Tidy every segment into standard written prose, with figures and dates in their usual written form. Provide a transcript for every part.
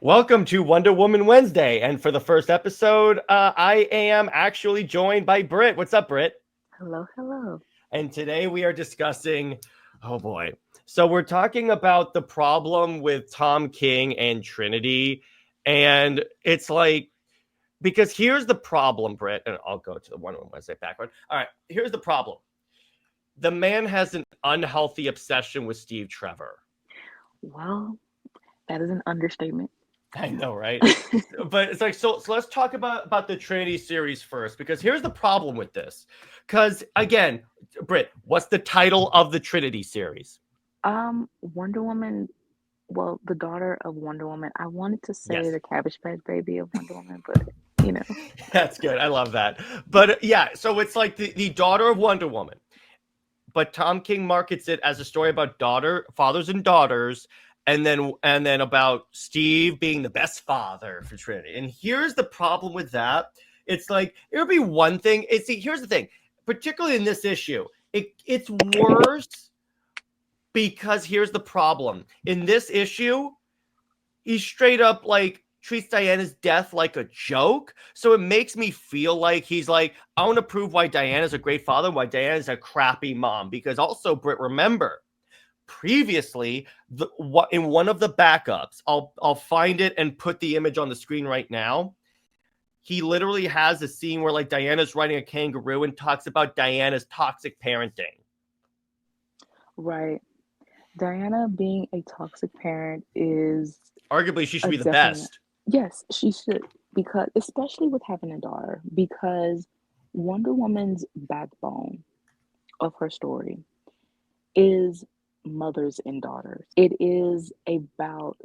Welcome to Wonder Woman Wednesday. And for the first episode, I am actually joined by Britt. What's up, Britt? Hello, hello. And today we are discussing, oh boy. So we're talking about the problem with Tom King and Trinity. And it's like, because here's the problem, Britt, and I'll go to the Wonder Woman Wednesday backward. All right, here's the problem. The man has an unhealthy obsession with Steve Trevor. Well, that is an understatement. I know, right? But it's like so let's talk about the Trinity series first, because here's the problem with this. Because again, Britt, what's the title of the Trinity series? Wonder Woman, well, the daughter of Wonder Woman. I wanted to say Yes. the Cabbage Patch Baby of Wonder Woman, but you know. That's good. I love that. But yeah, so it's like the daughter of Wonder Woman. But Tom King markets it as a story about fathers and daughters, and then about Steve being the best father for Trinity. And here's the problem with that. It's like it would be one thing. Here's the thing, particularly in this issue, it's worse because here's the problem. In this issue, he straight up like treats Diana's death like a joke. So it makes me feel like he's like, I want to prove why Diana's a great father, why Diana's a crappy mom. Because also, Britt, remember, previously, in one of the backups, I'll find it and put the image on the screen right now. He literally has a scene where like Diana's riding a kangaroo and talks about Diana's toxic parenting. Right. Diana being a toxic parent is Arguably, she should be the definite. best. Yes, she should, because especially with having a daughter, because Wonder Woman's backbone of her story is mothers and daughters. It is about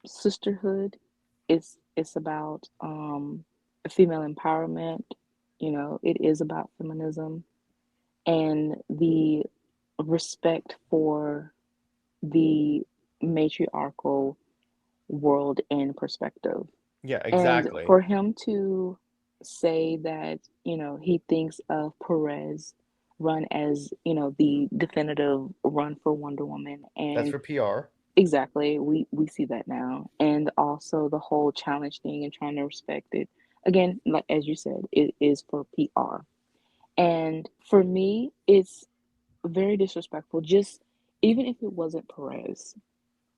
sisterhood. It's about female empowerment. You know, it is about feminism and the respect for the matriarchal world and perspective. Yeah, And exactly. for him to say that, he thinks of Perez run as, the definitive run for Wonder Woman. That's And for PR. exactly, we see that now. And also the whole challenge thing and trying to respect it. Again, like as you said, it is for PR. And for me, it's very disrespectful. Just even if it wasn't Perez,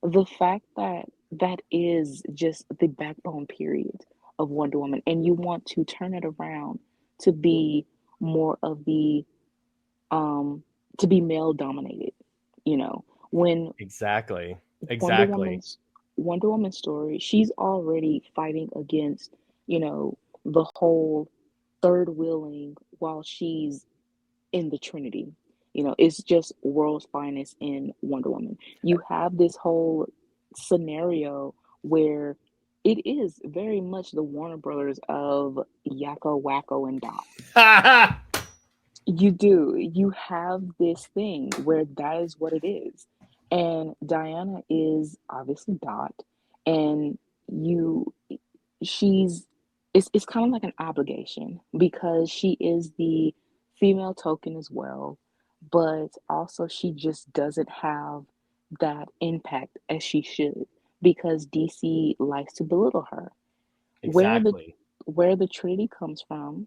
the fact that that is just the backbone period of Wonder Woman, and you want to turn it around to be more of the um to be male dominated, when Exactly. Wonder Exactly. Woman's Wonder Woman's story, she's already fighting against, the whole third wheeling while she's in the Trinity. It's just world's finest in Wonder Woman. You have this whole scenario where it is very much the Warner Brothers of Yakko, Wacko, and Dot. You do. You have this thing where that is what it is. And Diana is obviously Dot, and you she's it's kind of like an obligation because she is the female token as well, but also she just doesn't have that impact as she should because DC likes to belittle her. Where the Exactly. where the Trinity comes from,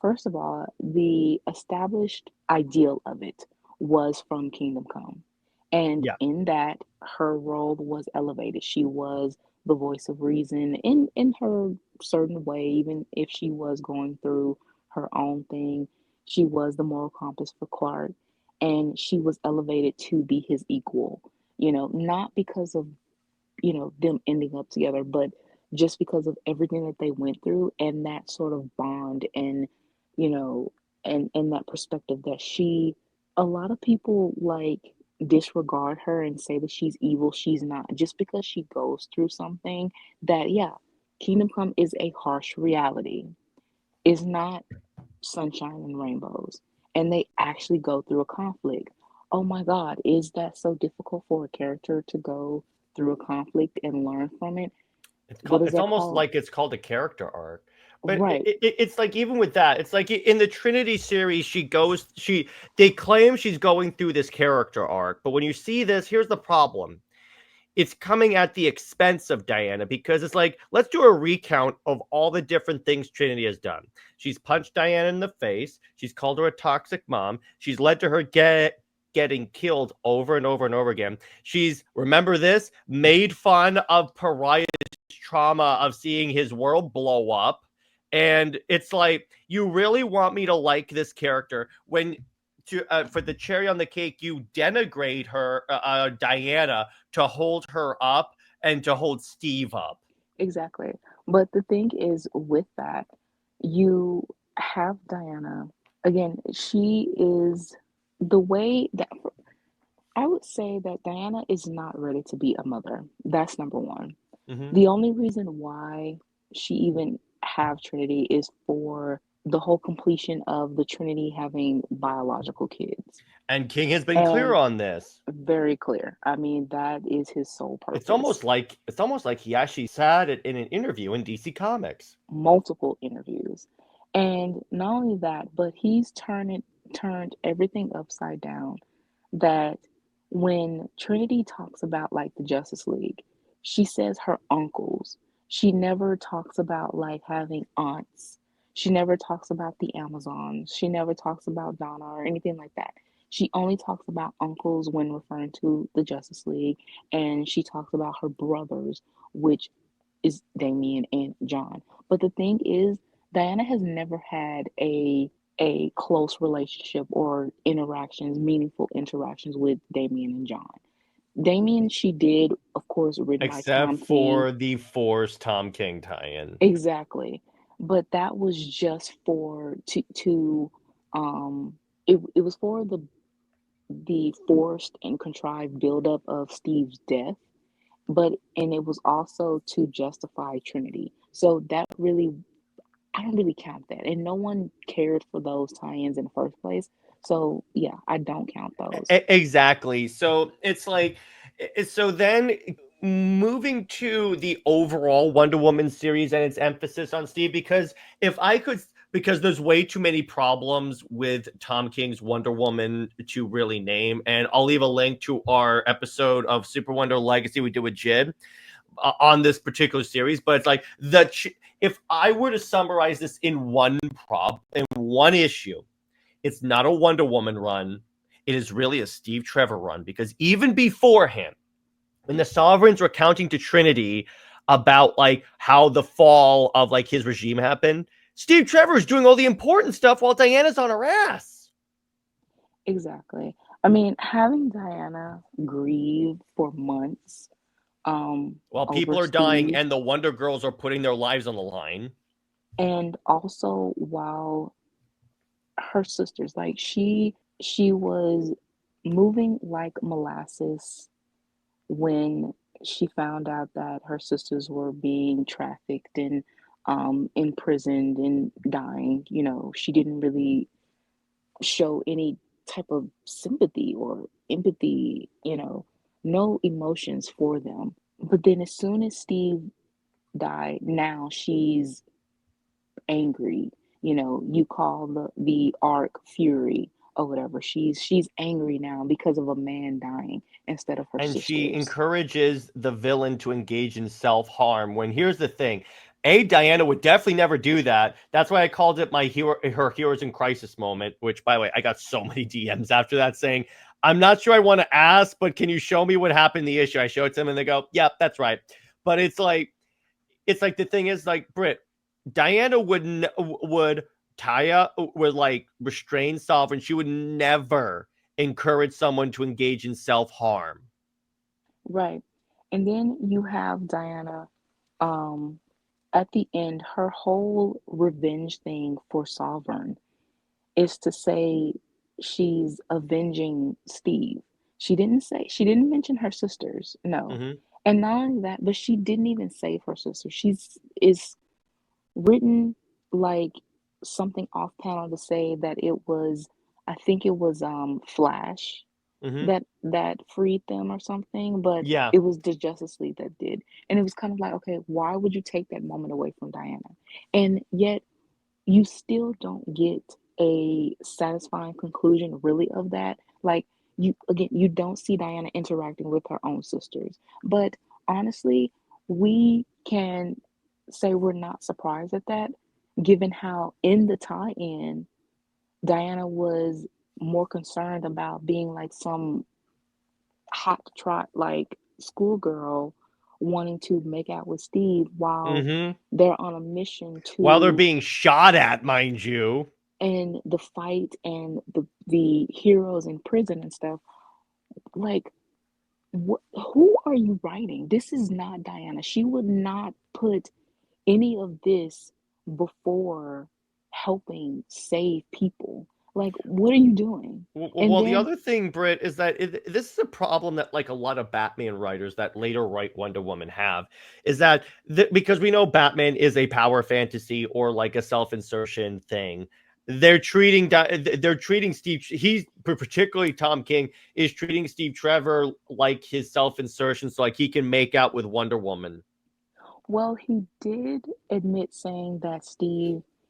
first of all, the established ideal of it was from Kingdom Come. And Yeah. in that, her role was elevated. She was the voice of reason in her certain way, even if she was going through her own thing. She was the moral compass for Clark, and she was elevated to be his equal. Not because of them ending up together, but just because of everything that they went through and that sort of bond and you know and that perspective that she a lot of people like disregard her and say that she's evil. She's not, just because she goes through something that, yeah, Kingdom Come is a harsh reality. It's not sunshine and rainbows, and they actually go through a conflict. Oh my God, is that so difficult for a character to go through a conflict and learn from it? What is It's that almost called? like it's called a character arc. But Right. it's like even with that, it's like in the Trinity series, they claim she's going through this character arc. But when you see this, here's the problem. it's coming at the expense of Diana because it's like, let's do a recount of all the different things Trinity has done. She's punched Diana in the face. She's called her a toxic mom. She's led to her getting killed over and over and over again. She's, remember this, made fun of Pariah's trauma of seeing his world blow up. And it's like, you really want me to like this character when for the cherry on the cake, you denigrate her, Diana, to hold her up and to hold Steve up. Exactly. But the thing is, with that, you have Diana. Again, she is the way that I would say that Diana is not ready to be a mother. That's number one. Mm-hmm. The only reason why she even have Trinity is for the whole completion of the Trinity having biological kids. And King has been clear And on this. very clear. I mean, that is his sole It's purpose. almost like he actually said it in an interview in DC Comics. Multiple interviews. And not only that, but he's turned everything upside down. That when Trinity talks about like the Justice League, she says her uncles. She never talks about like having aunts. She never talks about the Amazons. She never talks about Donna or anything like that. She only talks about uncles when referring to the Justice League, and she talks about her brothers, which is Damien and John. But the thing is, Diana has never had a close relationship or interactions, meaningful interactions with Damien and John. Damien, she did, of course, written by Except Tom King. for the Force Tom King tie-in. Exactly. But that was just for to it was for the forced and contrived buildup of Steve's death, but and it was also to justify Trinity. So that really I don't really count that. And no one cared for those tie-ins in the first place. So yeah, I don't count those. Exactly. So it's like, so then moving to the overall Wonder Woman series and its emphasis on Steve, because if I could, because there's way too many problems with Tom King's Wonder Woman to really name, and I'll leave a link to our episode of Super Wonder Legacy we did with Jid on this particular series. But it's like if I were to summarize this in one issue, it's not a Wonder Woman run. It is really a Steve Trevor run, because even beforehand, when the Sovereigns were counting to Trinity about like how the fall of like his regime happened, Steve Trevor is doing all the important stuff while Diana's on her ass. Exactly. I mean, having Diana grieve for months While over people are dying Steve, and the Wonder Girls are putting their lives on the line. and also while her sisters, like she was moving like molasses when she found out that her sisters were being trafficked and imprisoned and dying. You know, she didn't really show any type of sympathy or empathy, no emotions for them. But then as soon as Steve died, now she's angry. You know, you call the arc fury or whatever. She's angry now because of a man dying instead of her And she sisters. encourages the villain to engage in self-harm, when here's the thing. Diana would definitely never do that. That's why I called it her heroes in crisis moment, which, by the way, I got so many DMs after that saying, I'm not sure I want to ask, but can you show me what happened in the issue? I show it to them and they go, yep, that's right. But it's like the thing is, like, Britt, Diana would Taya would like restrain Sovereign. She would never encourage someone to engage in self-harm. Right. And then you have Diana, um, at the end, her whole revenge thing for Sovereign is to say she's avenging Steve. She didn't mention her sisters, no. Mm-hmm. And not only that, but she didn't even save her sister. She's is written like something off panel to say that it was, I think it was Flash Mm-hmm. that freed them or something, but Yeah. it was the Justice League that did. And it was kind of like, okay, why would you take that moment away from Diana? And yet you still don't get a satisfying conclusion really of that. Like you don't see Diana interacting with her own sisters. But honestly, we can say we're not surprised at that, given how in the tie-in Diana was more concerned about being like some hot trot like schoolgirl wanting to make out with Steve while Mm-hmm. they're on a mission While they're to being shot at, mind you. end the fight and the heroes in prison and stuff. Like, who are you writing? This is not Diana. She would not put any of this before helping save people. Like, what are you doing? And Well, the then, other thing, Britt, is that this is a problem that like a lot of Batman writers that later write Wonder Woman have, is that because we know Batman is a power fantasy or like a self-insertion thing, they're treating Steve. He's particularly Tom King is treating Steve Trevor like his self-insertion, so like he can make out with Wonder Woman. well, he did admit saying that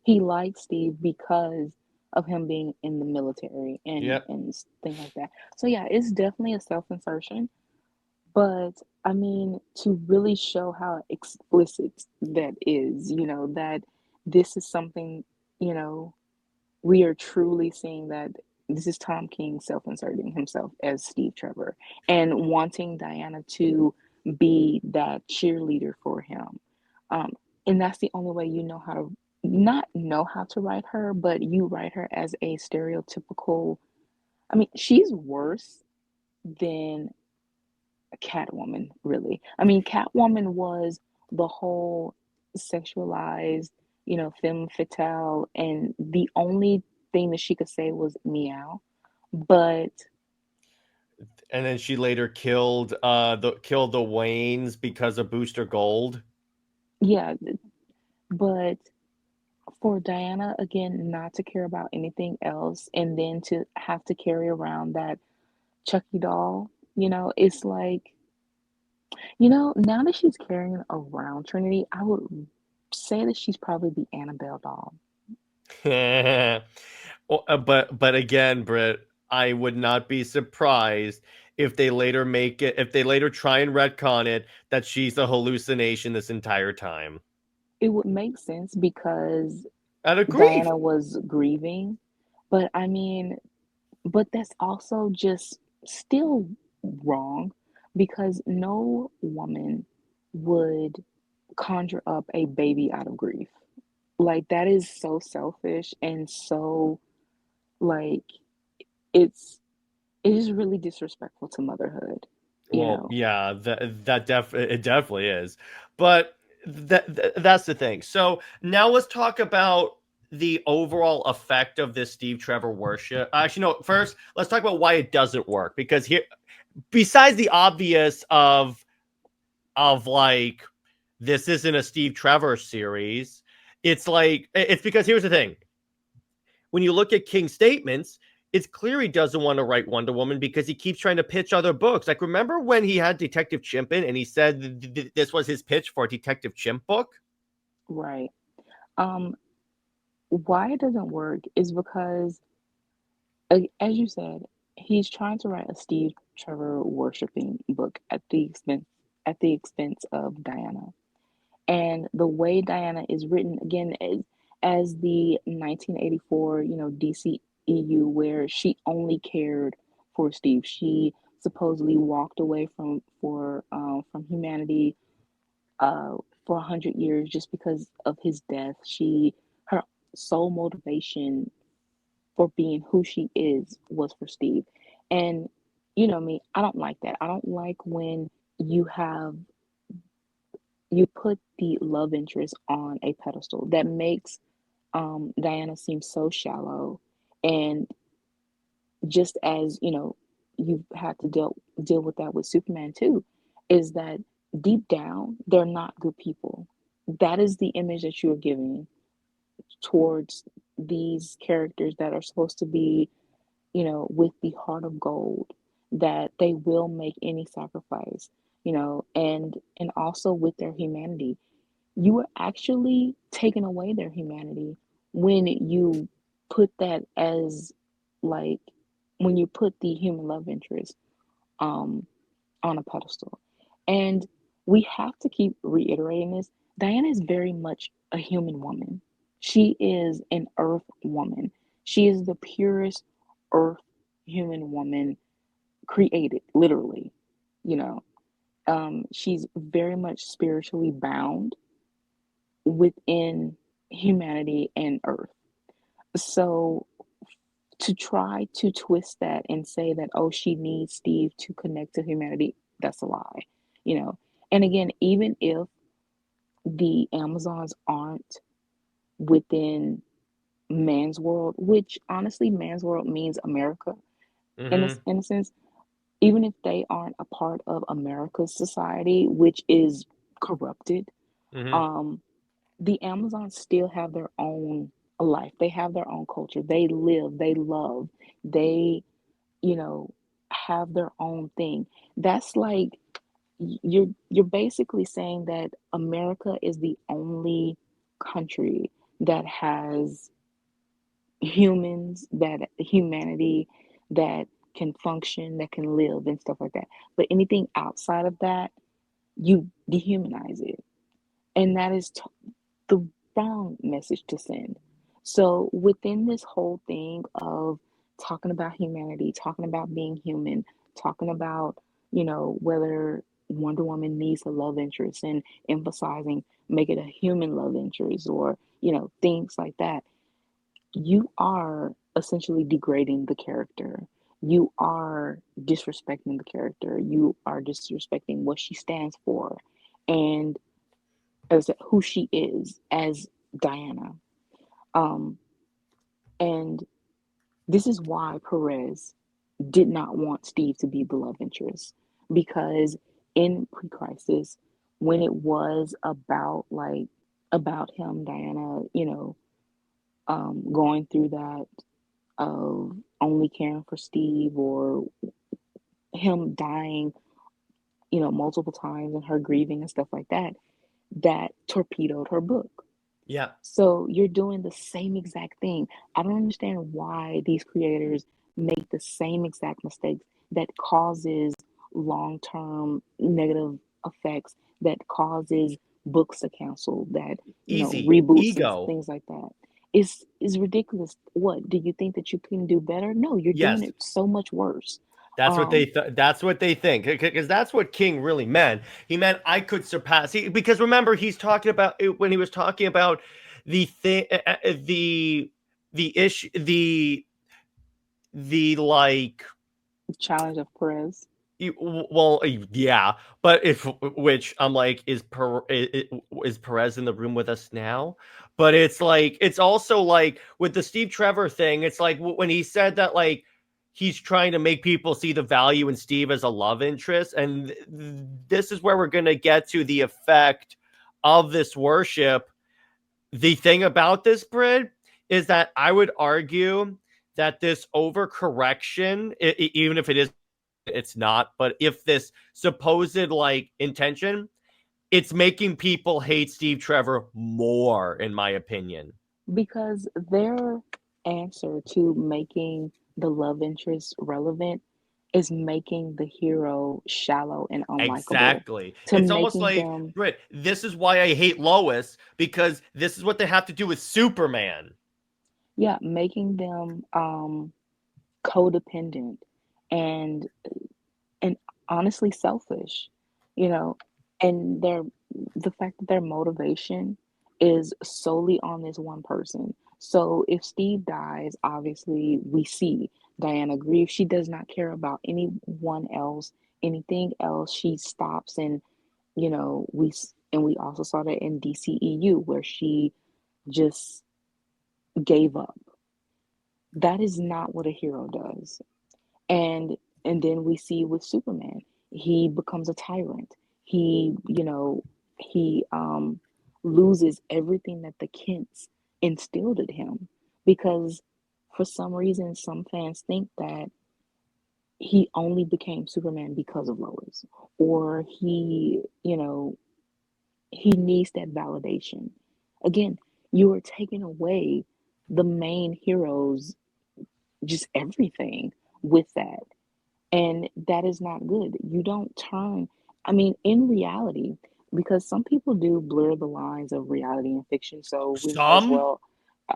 he liked Steve because of him being in the military Yep. and things like that. So yeah, it's definitely a self-insertion. But I mean, to really show how explicit that is, that this is something, you know, we are truly seeing that this is Tom King self inserting himself as Steve Trevor and wanting Diana to be that cheerleader for him. Um, and that's the only way you know how to not know how to write her, but you write her as a stereotypical. I mean, she's worse than Catwoman, really. I mean, Catwoman was the whole sexualized, femme fatale, and the only thing that she could say was meow. But And then she later killed the Waynes because of Booster Gold. yeah, but for Diana, again, not to care about anything else and then to have to carry around that Chucky doll, it's like, now that she's carrying around Trinity, I would say that she's probably the Annabelle doll. But again, Britt, I would not be surprised if they later try and retcon it that she's a hallucination this entire time. It would make sense because Out of grief. Diana was grieving, but I mean, but that's also just still wrong because no woman would conjure up a baby out of grief. Like, that is so selfish and so, like, it's it is really disrespectful to motherhood, you Well, know. yeah, it definitely is. But that's the thing. So now let's talk about the overall effect of this Steve Trevor worship. Actually, no. First, let's talk about why it doesn't work. Because here, besides the obvious of like this isn't a Steve Trevor series, it's because here's the thing: when you look at King's statements, it's clear he doesn't want to write Wonder Woman because he keeps trying to pitch other books. Like, remember when he had Detective Chimp in and he said this was his pitch for a Detective Chimp book? Right. Um, why it doesn't work is because, as you said, he's trying to write a Steve Trevor worshiping book at the expense of Diana. And the way Diana is written again is as the 1984, DCEU, where she only cared for Steve. She supposedly walked away from humanity uh, for 100 years just because of his death. Her sole motivation for being who she is was for Steve. And you know me, I don't like that. I don't like when you put the love interest on a pedestal. That makes Diana seem so shallow. And just as you've had to deal with that with Superman too, is that deep down they're not good people. That is the image that you're giving towards these characters that are supposed to be, with the heart of gold, that they will make any sacrifice, and also with their humanity. You are actually taking away their humanity when you put that as like when you put the human love interest um on a pedestal. And we have to keep reiterating this. Diana is very much a human woman. She is an earth woman. She is the purest earth human woman created, literally. You know, she's very much spiritually bound within humanity and earth. So to try to twist that and say that, oh, she needs Steve to connect to humanity, that's a lie, you know. And again, even if the Amazons aren't within man's world, which honestly, man's world means America Mm-hmm. in a sense, even if they aren't a part of America's society, which is corrupted, Mm-hmm. um, the Amazons still have their own life. They have their own culture. They live, they love, they, you know, have their own thing. That's like you're basically saying that America is the only country that has humans, that humanity that can function, that can live and stuff like that. But anything outside of that, you dehumanize it. And that is the wrong message to send. So within this whole thing of talking about humanity, talking about being human, talking about, whether Wonder Woman needs a love interest and emphasizing make it a human love interest or, things like that, you are essentially degrading the character. You are disrespecting the character. You are disrespecting what she stands for and as who she is as Diana. Um, and this is why Perez did not want Steve to be the love interest because in pre-crisis, when it was about him, Diana, going through that of only caring for Steve or him dying, multiple times and her grieving and stuff like that, that torpedoed her book. Yeah. So you're doing the same exact thing. I don't understand why these creators make the same exact mistakes that causes long-term negative effects, that causes books to cancel, that Easy. reboots and Ego. things like that. Is ridiculous. What do you think that you can do better? No, you're doing Yes. it so much worse. That's what Um, that's what they think because that's what King really meant. He meant I could surpass. Because remember, he's talking about when he was talking about the thing, the issue, the like. Challenge of Perez. Well, yeah, but if which I'm like, is Perez in the room with us now? But it's like it's also like with the Steve Trevor thing. It's like when he said that he's trying to make people see the value in Steve as a love interest, and this is where we're gonna get to the effect of this worship. The thing about this, Brit, is that I would argue that this overcorrection, even if it is it's not, but if this supposed intention, it's making people hate Steve Trevor more, in my opinion. Because their answer to making the love interest relevant is making the hero shallow and unlikable, Exactly. to It's almost making like, them, Brit, this is why I hate Lois, because this is what they have to do with Superman. yeah, making them codependent and and honestly selfish, you know, and the fact that their motivation is solely on this one person. So if Steve dies, obviously we see Diana grieve. She does not care about anyone else, anything else. She stops and we also saw that in DCEU where she just gave up. That is not what a hero does. and and then we see with Superman, he becomes a tyrant. He loses everything that the Kents instilled in him because for some reason some fans think that he only became Superman because of Lois, or he needs that validation. Again, you are taking away the main hero's just everything. with that. And that is not good. You don't turn, I mean, in reality, because some people do blur the lines of reality and fiction, so we might as Some. well, uh,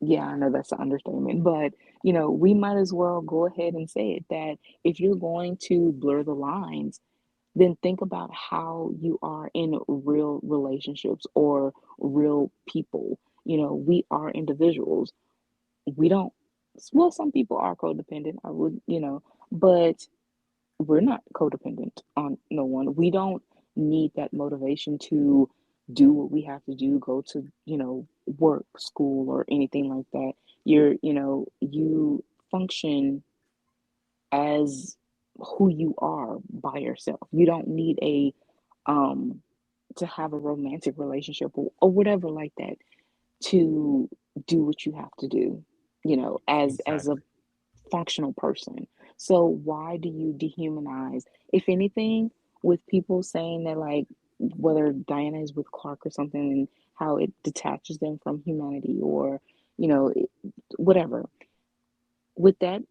yeah, I know that's an understatement, but we might as well go ahead and say it that if you're going to blur the lines, then think about how you are in real relationships or real people. We are individuals. We don't, well, some people are codependent, I would, but we're not codependent on no one. We don't need that motivation to do what we have to do, go to, work, school, or anything like that. You function as who you are by yourself. You don't need a um to have a romantic relationship or whatever like that to do what you have to do, as a Exactly. functional person. So why do you dehumanize? If anything, with people saying that, like, whether Diana is with Clark or something and how it detaches them from humanity, or whatever, with that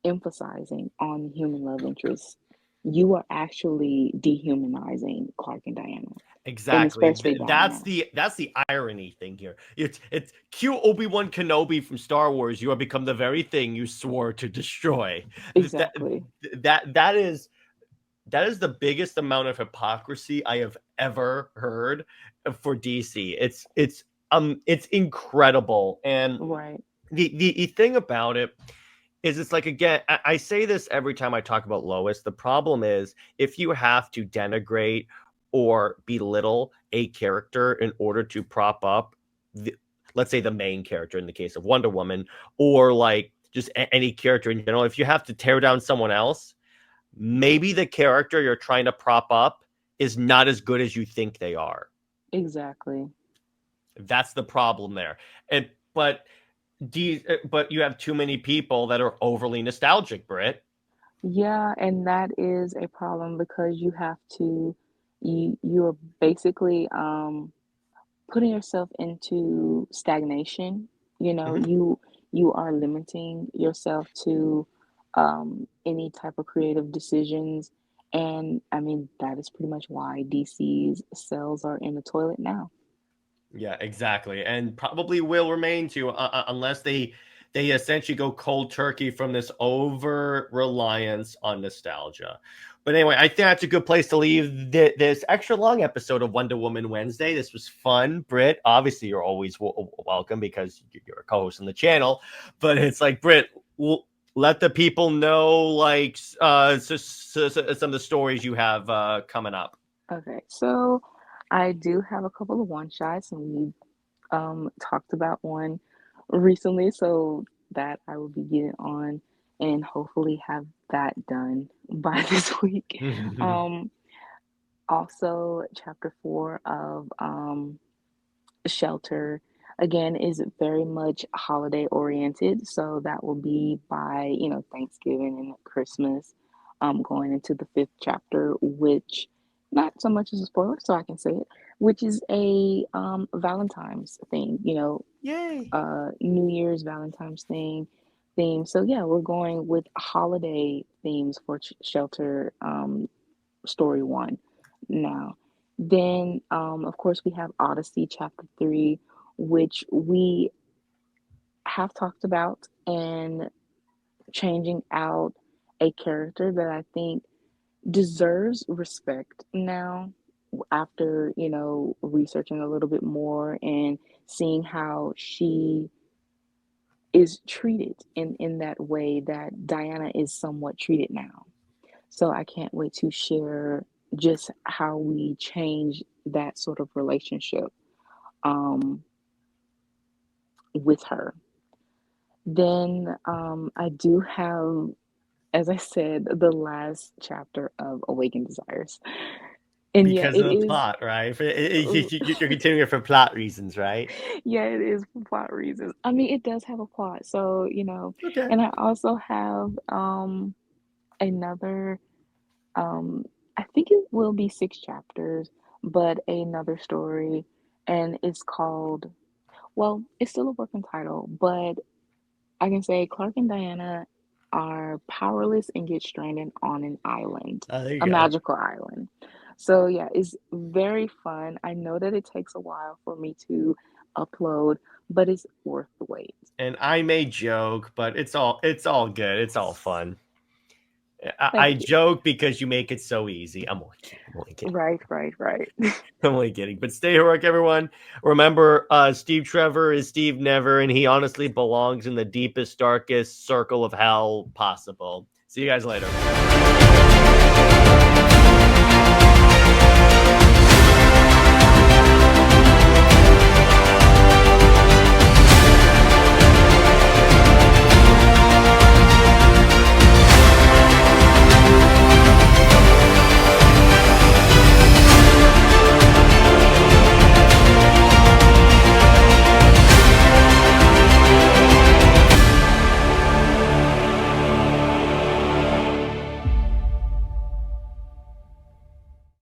emphasizing on human love interests, you are actually dehumanizing Clark and Diana, and Exactly. especially That's Diana. the irony thing here. It's cue Obi-Wan Kenobi from Star Wars. You have become the very thing you swore to destroy. That Exactly. that is the biggest amount of hypocrisy I have ever heard for DC. It's incredible. And Right. the thing about it is, it's like, again, I say this every time I talk about Lois. The problem is, if you have to denigrate or belittle a character in order to prop up the, let's say, the main character in the case of Wonder Woman, or like just any character in general, if you have to tear down someone else, maybe the character you're trying to prop up is not as good as you think they are. Exactly. That's the problem there. And but you have too many people that are overly nostalgic, Britt. Yeah, and that is a problem because you're basically putting yourself into stagnation. Mhm. You are limiting yourself to any type of creative decisions, and I mean that is pretty much why DC's cells are in the toilet now. Yeah, exactly, and probably will remain to, unless they essentially go cold turkey from this over reliance on nostalgia. But anyway, I think that's a good place to leave this extra long episode of Wonder Woman Wednesday. This was fun, Britt. Obviously, you're always welcome because you're a co-host on the channel. But it's like, Britt, let the people know, like, some of the stories you have coming up. Okay, so I do have a couple of one shots, and we talked about one recently, so that I will be getting on and hopefully have that done by this week. Um, Also, chapter 4 of Shelter again is very much holiday oriented, so that will be by Thanksgiving and Christmas. Going into the fifth chapter, which not so much as a spoiler, so I can say it, which is a Valentine's thing. Yay! New Year's Valentine's theme. So yeah, we're going with holiday themes for Shelter story one. Now, then of course we have Odyssey chapter 3, which we have talked about, and changing out a character that I think deserves respect now, after researching a little bit more and seeing how she is treated in that way that Diana is somewhat treated now. So I can't wait to share just how we change that sort of relationship um, with her. Then I do have, as I said, the last chapter of Awakened Desires. And yeah, Because it of the is, plot, right? uh, You're continuing it for plot reasons, right? yeah, it is for plot reasons. I mean, it does have a plot. So, Okay. and I also have another I think it will be 6 chapters, but another story, and it's called, well, it's still a working title, but I can say Clark and Diana. are powerless and get stranded on an island, There you a go. magical island. So yeah, it's very fun. I know that it takes a while for me to upload, but it's worth the wait. And I may joke, but it's all good. It's all fun. I Thank you. joke because you make it so easy. I'm only kidding. I'm only kidding. Right. I'm only kidding. But stay heroic, everyone. Remember, Steve Trevor is Steve Never, and he honestly belongs in the deepest, darkest circle of hell possible. See you guys later.